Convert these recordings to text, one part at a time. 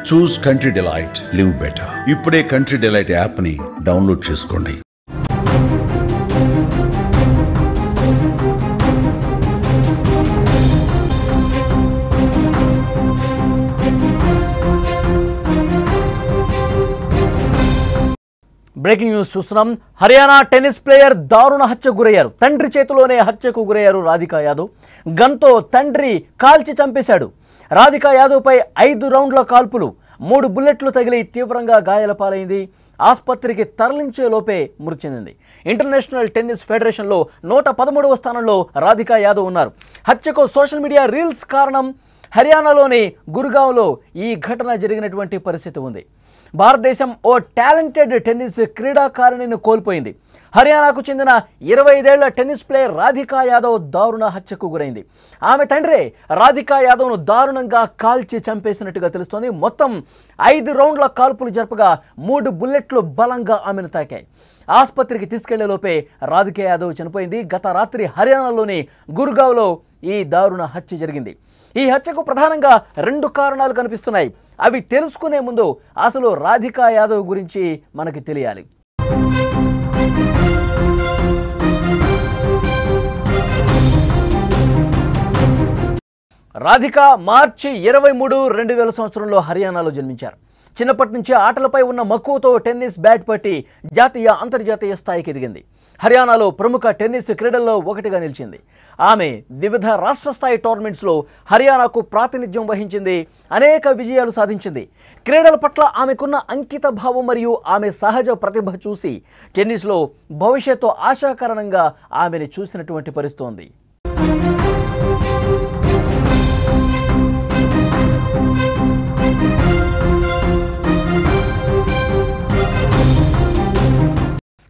చూస్ country delight, live better. ఇప్పుడే country delight app ని download చేసుకోండి. బ్రేకింగ్ న్యూస్ చూస్తున్నాం. హర్యానా టెన్నిస్ ప్లేయర్ దారుణ హత్యకు గురయ్యారు. తండ్రి చేతిలోనే హత్యకు గురయ్యారు రాధికా యాదవ్. గన్తో తండ్రి కాల్చి చంపేశాడు. రాధికా యాదవ్ పై 5 రౌండ్ల కాల్పులు, 3 బుల్లెట్లు తగిలి తీవ్రంగా గాయాల పాలైంది. ఆసుపత్రికి తరలించే లోపే మృతి చెందింది. ఇంటర్నేషనల్ టెన్నిస్ ఫెడరేషన్లో 113వ స్థానంలో రాధికా యాదవ్ ఉన్నారు. హత్యకు సోషల్ మీడియా రీల్స్ కారణం. హర్యానాలోని గుర్గావ్లో ఈ ఘటన జరిగినటువంటి పరిస్థితి ఉంది. భారతదేశం ఓ టాలెంటెడ్ టెన్నిస్ క్రీడాకారిణిని కోల్పోయింది. హర్యానాకు చెందిన 25 ఏళ్ల టెన్నిస్ ప్లేయర్ రాధికా యాదవ్ దారుణ హత్యకు గురైంది. ఆమె తండ్రే రాధికా యాదవ్ను దారుణంగా కాల్చి చంపేసినట్టుగా తెలుస్తోంది. మొత్తం 5 రౌండ్ల కాల్పులు జరపగా 3 బుల్లెట్లు బలంగా ఆమెను తాకాయి. ఆసుపత్రికి తీసుకెళ్లేలోపే రాధికా యాదవ్ చనిపోయింది. గత రాత్రి హర్యానాలోని గుర్గావ్లో ఈ దారుణ హత్య జరిగింది. ఈ హత్యకు ప్రధానంగా 2 కారణాలు కనిపిస్తున్నాయి. అవి తెలుసుకునే ముందు అసలు రాధికా యాదవ్ గురించి మనకి తెలియాలి. రాధికా మార్చి 23, 2000 సంవత్సరంలో హర్యానాలో జన్మించారు. చిన్నప్పటి నుంచి ఆటలపై ఉన్న మక్కువతో టెన్నిస్ బ్యాట్ పట్టి జాతీయ అంతర్జాతీయ స్థాయికి ఎదిగింది. హర్యానాలో ప్రముఖ టెన్నిస్ క్రీడల్లో ఒకటిగా నిలిచింది. ఆమె వివిధ రాష్ట్ర స్థాయి టోర్నమెంట్స్లో హర్యానాకు ప్రాతినిధ్యం వహించింది. అనేక విజయాలు సాధించింది. క్రీడల పట్ల ఆమెకున్న అంకిత భావం మరియు ఆమె సహజ ప్రతిభ చూసి టెన్నిస్లో భవిష్యత్తు ఆశాకరణంగా ఆమెను చూసినటువంటి పరిస్థితి ఉంది.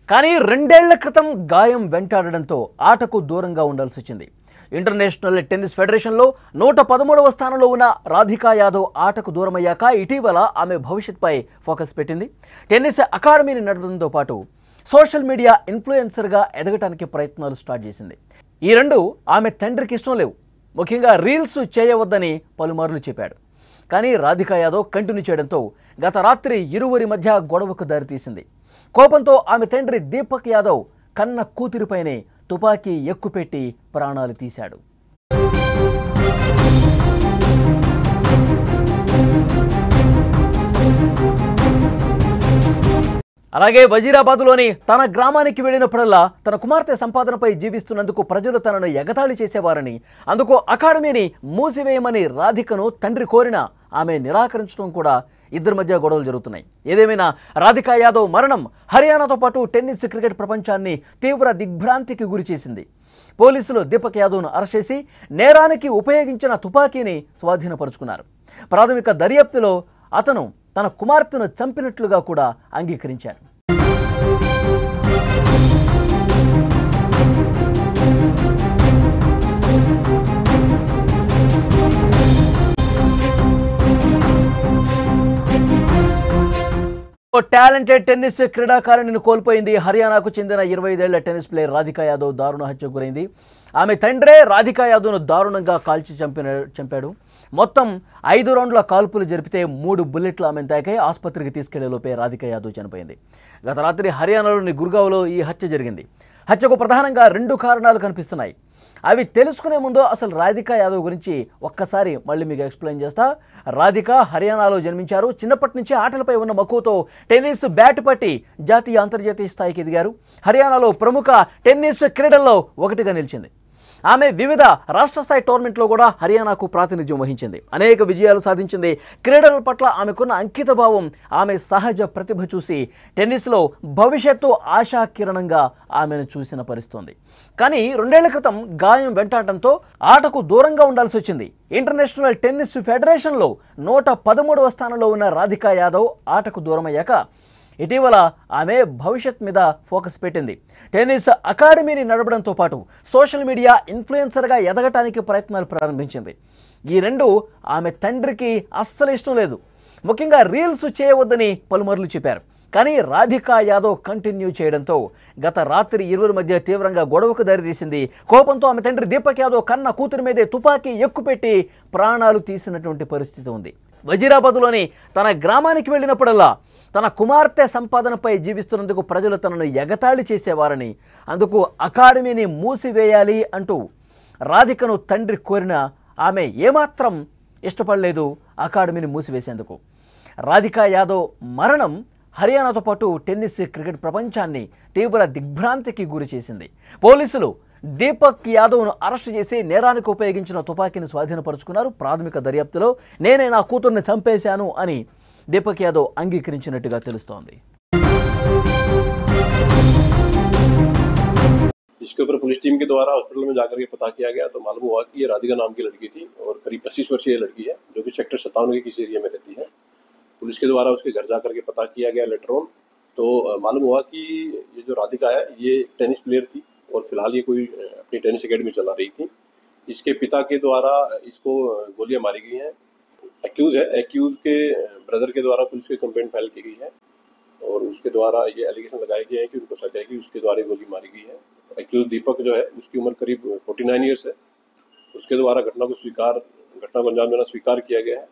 కానీ 2 ఏళ్ల క్రితం గాయం వెంటాడడంతో ఆటకు దూరంగా ఉండాల్సి వచ్చింది. ఇంటర్నేషనల్ టెన్నిస్ ఫెడరేషన్లో 113వ స్థానంలో ఉన్న రాధికా యాదవ్ ఆటకు దూరమయ్యాక ఇటీవల ఆమె భవిష్యత్పై ఫోకస్ పెట్టింది. టెన్నిస్ అకాడమీని నడపడంతో పాటు సోషల్ మీడియా ఇన్ఫ్లుయెన్సర్గా ఎదగటానికి ప్రయత్నాలు స్టార్ట్ చేసింది. ఈ 2 ఆమె తండ్రికి ఇష్టం లేవు. ముఖ్యంగా రీల్స్ చేయవద్దని పలుమార్లు చెప్పాడు. కానీ రాధికా యాదవ్ కంటిన్యూ చేయడంతో గత రాత్రి ఇరువురి మధ్య గొడవకు దారితీసింది. కోపంతో ఆమె తండ్రి దీపక్ యాదవ్ కన్న కూతురిపైనే తుపాకీ ఎక్కుపెట్టి ప్రాణాలు తీశాడు. అలాగే వజీరాబాద్లోని తన గ్రామానికి వెళ్ళినప్పుడల్లా తన కుమార్తె సంపాదనపై జీవిస్తున్నందుకు ప్రజలు తనను ఎగతాళి చేసేవారని, అందుకు అకాడమీని మూసివేయమని రాధికను తండ్రి కోరినా ఆమె నిరాకరించడం కూడా ఇద్దరి మధ్య గొడవలు జరుగుతున్నాయి. ఏదేమైనా రాధికా యాదవ్ మరణం హర్యానాతో పాటు టెన్నిస్ క్రికెట్ ప్రపంచాన్ని తీవ్ర దిగ్భ్రాంతికి గురిచేసింది. పోలీసులు దీపక్ యాదవ్ను అరెస్ట్ చేసి నేరానికి ఉపయోగించిన తుపాకీని స్వాధీనపరుచుకున్నారు. ప్రాథమిక దర్యాప్తులో అతను తన కుమార్తెను చంపినట్లుగా కూడా అంగీకరించారు. టాలెంటెడ్ టెన్నిస్ క్రీడాకారిణిని కోల్పోయింది. హర్యానాకు చెందిన 25 ఏళ్ల టెన్నిస్ ప్లేయర్ రాధికా యాదవ్ దారుణ హత్యకు గురైంది. ఆమె తండ్రే రాధికా యాదవ్ను దారుణంగా కాల్చి చంపాడు. మొత్తం 5 రౌండ్ల కాల్పులు జరిపితే 3 బుల్లెట్లు ఆమెను తాకాయి. ఆసుపత్రికి తీసుకెళ్లేలోపే రాధికా యాదవ్ చనిపోయింది. గత రాత్రి హర్యానాలోని గుర్గావ్లో ఈ హత్య జరిగింది. హత్యకు ప్రధానంగా 2 కారణాలు కనిపిస్తున్నాయి. అవి తెలుసుకునే ముందు అసలు రాధికా యాదవ్ గురించి ఒక్కసారి మళ్ళీ మీకు ఎక్స్ప్లెయిన్ చేస్తా. రాధికా హర్యానాలో జన్మించారు. చిన్నప్పటి నుంచి ఆటలపై ఉన్న మక్కువతో టెన్నిస్ బ్యాట్ పట్టి జాతీయ అంతర్జాతీయ స్థాయికి ఎదిగారు. హర్యానాలో ప్రముఖ టెన్నిస్ క్రీడల్లో ఒకటిగా నిలిచింది. ఆమె వివిధ రాష్ట్ర స్థాయి టోర్నమెంట్లో కూడా హర్యానాకు ప్రాతినిధ్యం వహించింది. అనేక విజయాలు సాధించింది. క్రీడల పట్ల ఆమెకున్న అంకిత భావం, ఆమె సహజ ప్రతిభ చూసి టెన్నిస్లో భవిష్యత్తు ఆశాకిరణంగా ఆమెను చూసిన పరిస్థితుంది. కానీ 2 ఏళ్ల క్రితం గాయం వెంటాడటంతో ఆటకు దూరంగా ఉండాల్సి వచ్చింది. ఇంటర్నేషనల్ టెన్నిస్ ఫెడరేషన్లో 113వ స్థానంలో ఉన్న రాధికా యాదవ్ ఆటకు దూరమయ్యాక ఇటీవల ఆమె భవిష్యత్ మీద ఫోకస్ పెట్టింది. టెన్నిస్ అకాడమీని నడపడంతో పాటు సోషల్ మీడియా ఇన్ఫ్లుయెన్సర్గా ఎదగటానికి ప్రయత్నాలు ప్రారంభించింది. ఈ 2 ఆమె తండ్రికి అస్సలు ఇష్టం లేదు. ముఖ్యంగా రీల్స్ చేయవద్దని పలుమార్లు చెప్పారు. కానీ రాధికా యాదవ్ కంటిన్యూ చేయడంతో గత రాత్రి ఇరువురి మధ్య తీవ్రంగా గొడవకు దారితీసింది. కోపంతో ఆమె తండ్రి దీపక్ యాదవ్ కన్న కూతురి మీదే తుపాకీ ఎక్కుపెట్టి ప్రాణాలు తీసినటువంటి పరిస్థితి ఉంది. వజీరాబాద్లోని తన గ్రామానికి వెళ్ళినప్పుడల్లా తన కుమార్తె సంపాదనపై జీవిస్తున్నందుకు ప్రజలు తనను ఎగతాళి చేసేవారని, అందుకు అకాడమీని మూసివేయాలి అంటూ రాధికను తండ్రి కోరిన ఆమె ఏమాత్రం ఇష్టపడలేదు అకాడమీని మూసివేసేందుకు. రాధికా యాదవ్ మరణం హర్యానాతో పాటు టెన్నిస్, క్రికెట్ ప్రపంచాన్ని తీవ్ర దిగ్భ్రాంతికి గురి చేసింది. పోలీసులు దీపక్ యాదవ్ను అరెస్టు చేసి నేరానికి ఉపయోగించిన తుపాకీని స్వాధీనపరుచుకున్నారు. ప్రాథమిక దర్యాప్తులో నేనే నా కూతుర్ని చంపేశాను అని దీపక్ యాదవ్ అంగీకరించినట్టుగా తెలుస్తోంది. इसके ऊपर पुलिस टीम के द्वारा हॉस्पिटल में जाकर के पता किया गया तो मालूम हुआ कि ये राधिका नाम की लड़की थी और करीब 25 वर्षीय लड़की है जो कि सेक्टर 57 के किसी एरिया में रहती है। पुलिस के द्वारा उसके घर जाकर के पता किया गया लेटर ऑन, तो मालूम हुआ कि ये जो राधिका है ये टेनिस प्लेयर थी और फिलहाल ये कोई अपनी टेनिस अकेडमी चला रही थी। इसके पिता के द्वारा इसको गोलियां मारी गई हैं। एक्यूज के ब्रदर के द्वारा पुलिस की कंप्लेंट फाइल की गई है और उसके द्वारा ये एलिगेशन लगाए गए हैं कि उनको शक है कि उसके द्वारा गोली मारी गई है। एक्यूज दीपक जो है उसकी उम्र करीब 49 ईयर्स है। उसके द्वारा घटना को अंजाम देना स्वीकार किया गया है